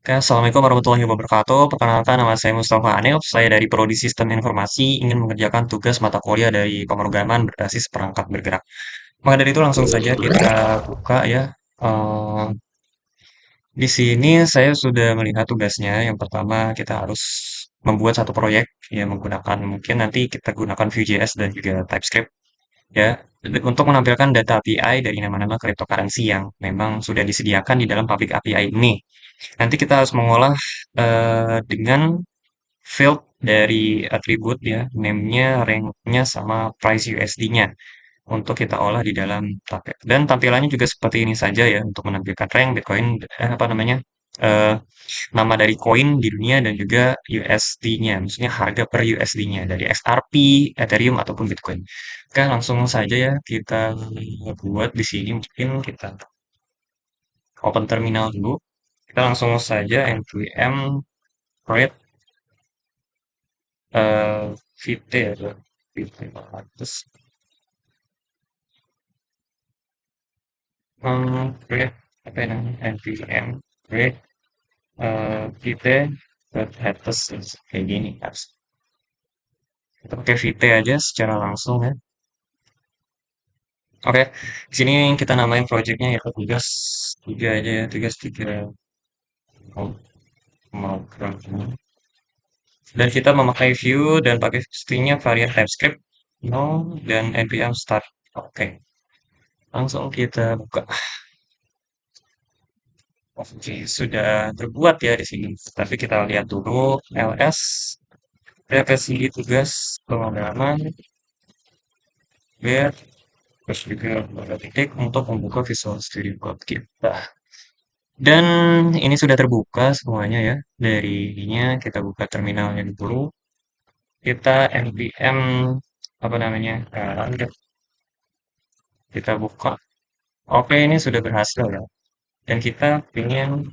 Oke, Assalamualaikum warahmatullahi wabarakatuh. Perkenalkan, nama saya Mustafa Hanif. Saya dari Prodi Sistem Informasi, ingin mengerjakan tugas mata kuliah dari pemrograman berbasis perangkat bergerak. Maka dari itu langsung saja kita buka ya. Eh, di sini saya sudah melihat tugasnya. Yang pertama kita harus membuat satu proyek ya menggunakan mungkin nanti kita gunakan Vue.js dan juga TypeScript ya untuk menampilkan data API dari nama-nama cryptocurrency yang memang sudah disediakan di dalam public API ini. Nanti kita harus mengolah dengan field dari atribut ya, name-nya, rank-nya, sama price USD-nya untuk kita olah di dalam tabel. Dan tampilannya juga seperti ini saja ya untuk menampilkan rank, Bitcoin, apa namanya, eh, nama dari koin di dunia dan juga USD-nya, maksudnya harga per USD-nya dari XRP, Ethereum ataupun Bitcoin. Oke, langsung saja ya kita buat di sini mungkin kita open terminal dulu. Kita langsung saja npm create Vite ya, Vite 500. Create apa ya namanya? npm create Vite headless kayak gini harus. Kita pakai Vite aja secara langsung ya. Oke, di sini kita namain projectnya ya tugas tiga aja ya, tugas tiga mau dan kita memakai view dan pakai stringnya varian TypeScript no dan npm start. Oke, langsung kita buka. Oke, sudah terbuat ya di sini. Tapi kita lihat dulu ls revisi tugas pemrograman where terus juga ada titik untuk membuka Visual Studio Code kita. Dan ini sudah terbuka semuanya ya. Dari ininya kita buka terminalnya dulu. Kita npm apa namanya? Kita buka. Oke, ini sudah berhasil ya. Dan kita ingin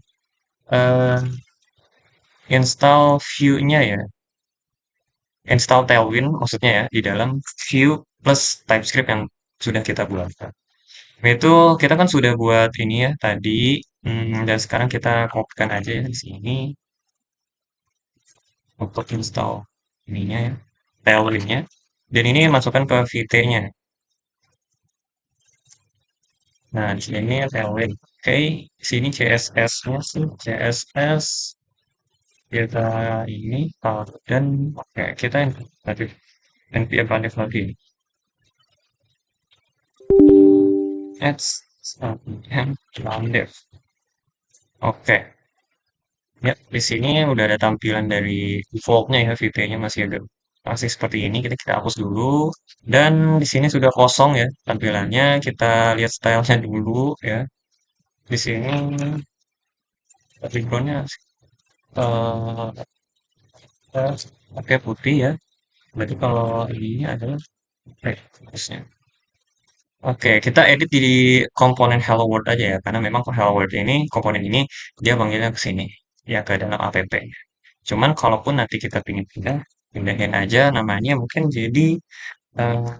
eh, install view-nya ya. Install Tailwind maksudnya ya di dalam Vue plus TypeScript yang sudah kita buat. Nah, itu kita kan sudah buat ini ya tadi, dan sekarang kita kopikan aja ya di sini untuk install ininya ya, Tailwind-nya. Dan ini masukkan ke Vite-nya. Nah, di sini Tailwind. Oke, di sini CSS-nya sih, CSS kita ini dan oke kita tadi npm package lagi. Ads npm dev. Oke, ya di sini udah ada tampilan dari default-nya ya, VP-nya masih seperti ini. Kita hapus dulu. Dan di sini sudah kosong ya tampilannya. Kita lihat stylenya dulu ya. Di sini background-nya eh kita pakai putih ya. Berarti kalau ini adalah fokusnya. Oke, kita edit di komponen Hello World aja ya, karena memang Hello World ini komponen ini dia panggilnya ke sini, ya ke dalam app. Cuman kalaupun nanti kita pingin pindah, pindahin aja namanya mungkin jadi eh,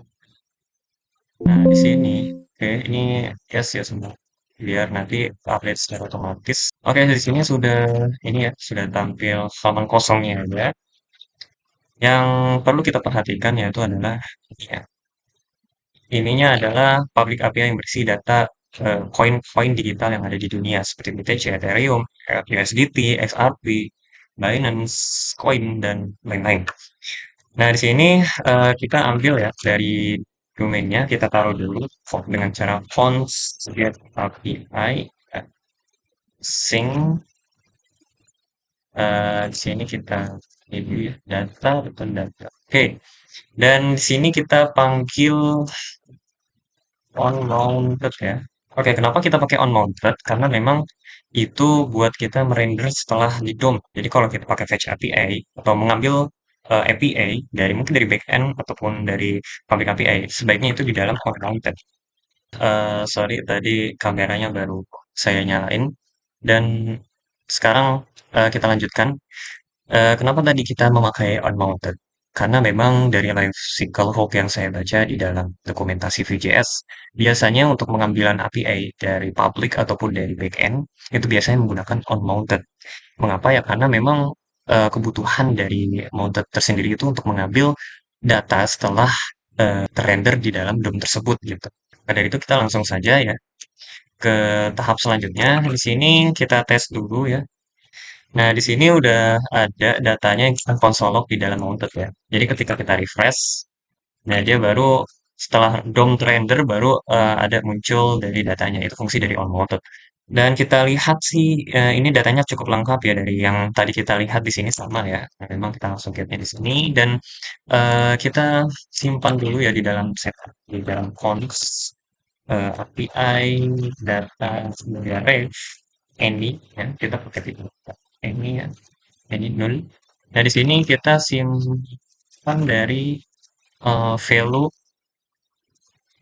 nah di sini. Oke, ini yes ya semua. Biar nanti update secara otomatis. Oke, di sini sudah ini ya, sudah tampil halaman kosongnya ya. Yang perlu kita perhatikan yaitu adalah ya, ininya adalah public API yang berisi data koin-koin digital yang ada di dunia seperti BTC, Ethereum, USDT, XRP, Binance Coin dan lain-lain. Nah, di sini kita ambil ya dari domainnya, kita taruh dulu dengan cara fonts get API sing. Di sini kita ini ya, data betul data. Oke, dan di sini kita panggil on-mounted ya. Oke, kenapa kita pakai on-mounted? Karena memang itu buat kita merender setelah di DOM. Jadi kalau kita pakai fetch API atau mengambil API dari mungkin dari backend ataupun dari public API, sebaiknya itu di dalam on-mounted. Sorry, tadi kameranya baru saya nyalain. Dan sekarang kita lanjutkan. Kenapa tadi kita memakai unmounted? Karena memang dari lexical hook yang saya baca di dalam dokumentasi Vue.js, biasanya untuk pengambilan API dari public ataupun dari backend, itu biasanya menggunakan unmounted. Mengapa ya? Karena memang kebutuhan dari mounted tersendiri itu untuk mengambil data setelah terrender di dalam DOM tersebut gitu. Nah, dari itu kita langsung saja ya ke tahap selanjutnya. Di sini kita tes dulu ya. Nah, di sini udah ada datanya yang kita console log di dalam mounted ya. Jadi ketika kita refresh, nah dia baru setelah DOM render baru ada muncul dari datanya. Itu fungsi dari on mounted. Dan kita lihat sih ini datanya cukup lengkap ya dari yang tadi kita lihat di sini sama ya. Nah, memang kita langsung lihatnya di sini dan kita simpan dulu ya di dalam setup di dalam cons API data sebagai ref any ya kita pakai tipe any ya any null. Nah di sini kita simpan dari value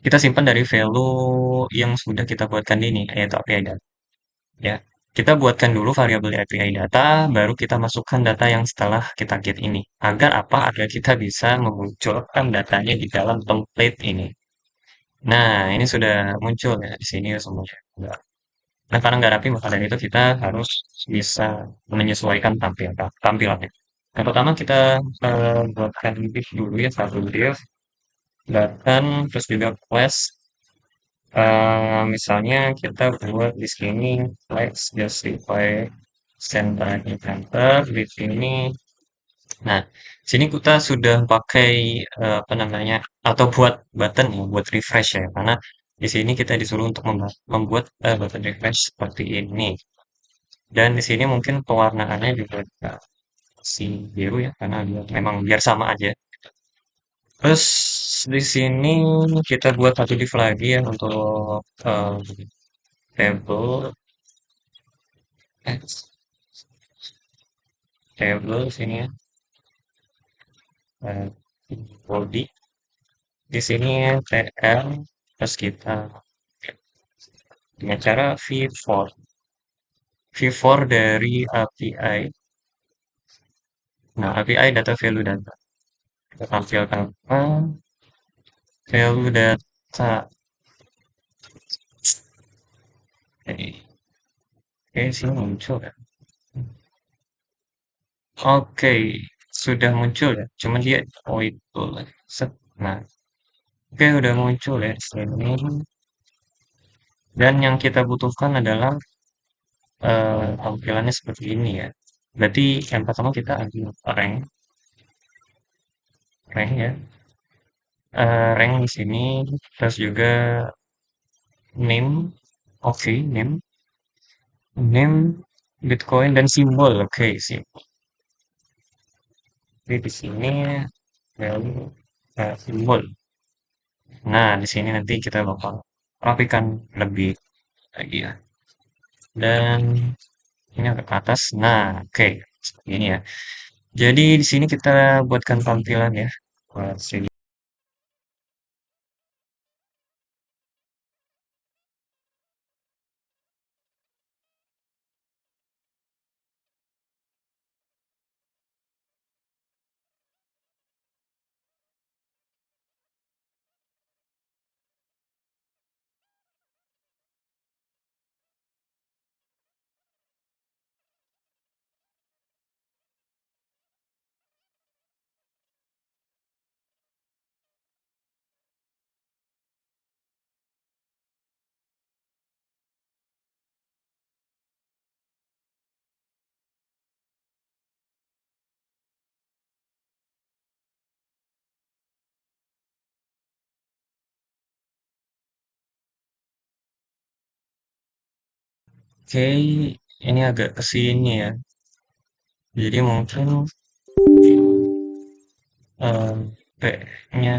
kita simpan dari value yang sudah kita buatkan ini yaitu API data ya. Kita buatkan dulu variabel API data, baru kita masukkan data yang setelah kita get ini. Agar apa? Agar kita bisa memunculkan datanya di dalam template ini. Nah, ini sudah muncul ya di sini semuanya. Nah, karena nggak rapi, maka dari itu kita harus bisa menyesuaikan tampilannya. Yang pertama kita buatkan div dulu ya, satu div, bahkan terus juga class. Misalnya kita buat di sini flex justify center center di sini. Nah, sini kita sudah pakai apa namanya atau buat button ya, buat refresh ya, karena di sini kita disuruh untuk membuat button refresh seperti ini. Dan di sini mungkin pewarnaannya juga si biru ya, karena dia memang biar sama aja. Terus di sini kita buat satu div lagi ya untuk eh, table eh, table sini ya eh, body di sini tl terus kita dengan cara v4 dari API. Nah, API data value data kita tampilkan value data. Oke, sini muncul ya. Oke, sudah muncul ya. Cuman dia oh itu lah. Set. Nah, oke udah muncul ya di sini. Dan yang kita butuhkan adalah tampilannya seperti ini ya. Berarti yang pertama kita ambil rank ya. Rank di sini, terus juga name, oke, name, Bitcoin dan simbol, oke, sih. Jadi di sini value simbol. Nah, di sini nanti kita bakal rapikan lebih lagi ya. Dan ini agak ke atas. Nah, oke, seperti ini ya. Jadi di sini kita buatkan tampilan ya. Buat sini. Oke, ini agak ke sini ya. Jadi mungkin P-nya,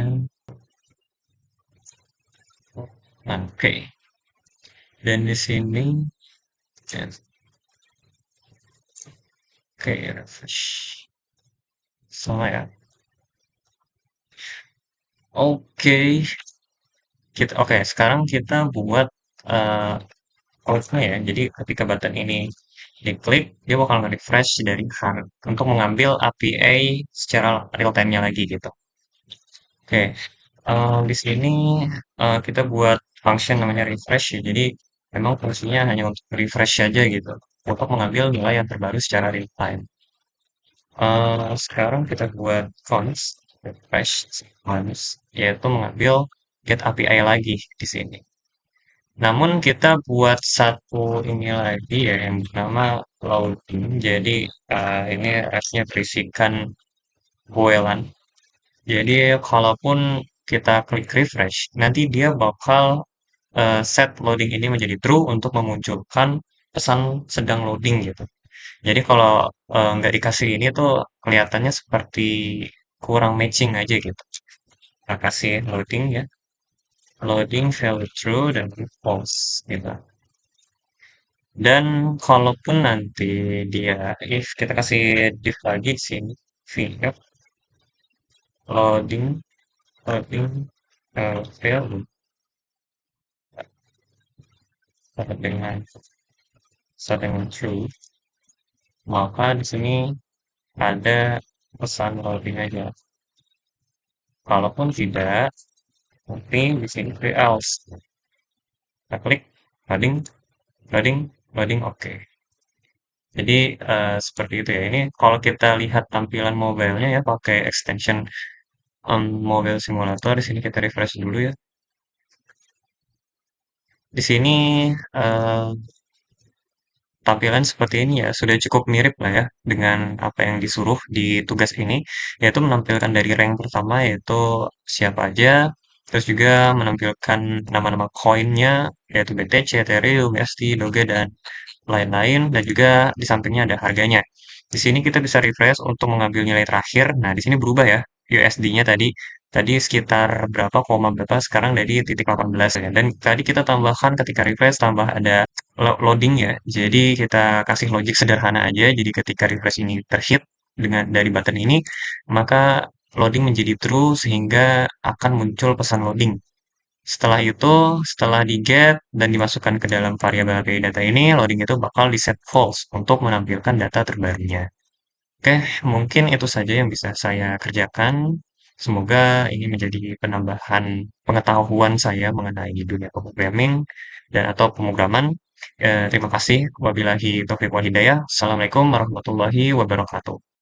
nah, oke. Dan di sini, ya, oke, refresh. Sama ya. Oke, oke. Sekarang kita buat eh outnya ya. Jadi ketika button ini diklik, dia bakal nge-refresh dari hard untuk mengambil API secara real time-nya lagi gitu. Oke, di sini kita buat function namanya refresh ya. Jadi memang fungsinya hanya untuk refresh saja gitu. untuk mengambil nilai yang terbaru secara real time. Sekarang kita buat cons, refresh cons, yaitu mengambil get API lagi di sini. Namun kita buat satu ini lagi ya yang bernama loading. Jadi ini F-nya berisikan buelan. Jadi kalaupun kita klik refresh, nanti dia bakal set loading ini menjadi true untuk memunculkan pesan sedang loading gitu. Jadi kalau nggak dikasih ini tuh kelihatannya seperti kurang matching aja gitu. Nah, kasih loading ya, loading value true dan false gitu. Dan kalaupun nanti dia if kita kasih div lagi di sini, vf loading loading value sama dengan true, maka di sini ada pesan loading aja. Kalaupun tidak, nanti di sini else. Kita klik loading, loading, loading, oke. Jadi seperti itu ya. Ini kalau kita lihat tampilan mobile-nya ya pakai extension mobile simulator. Di sini kita refresh dulu ya. Di sini eh, tampilan seperti ini ya sudah cukup mirip lah ya dengan apa yang disuruh di tugas ini, yaitu menampilkan dari rank pertama yaitu siapa aja, terus juga menampilkan nama-nama koinnya yaitu BTC, Ethereum, USD, Doge dan lain-lain, dan juga di sampingnya ada harganya. Di sini kita bisa refresh untuk mengambil nilai terakhir. Nah, di sini berubah ya. USD-nya tadi tadi sekitar berapa, koma berapa, sekarang dari titik 18 ya. Dan tadi kita tambahkan ketika refresh tambah ada loading ya. Jadi kita kasih logic sederhana aja. Jadi ketika refresh ini terhit dengan dari button ini, maka loading menjadi true sehingga akan muncul pesan loading. Setelah itu, setelah di-get dan dimasukkan ke dalam variabel API data ini, loading itu bakal di-set false untuk menampilkan data terbarunya. Oke, mungkin itu saja yang bisa saya kerjakan. Semoga ini menjadi penambahan pengetahuan saya mengenai dunia programming dan atau pemrograman. Terima kasih. Wabillahi taufiq wal hidayah. Assalamualaikum warahmatullahi wabarakatuh.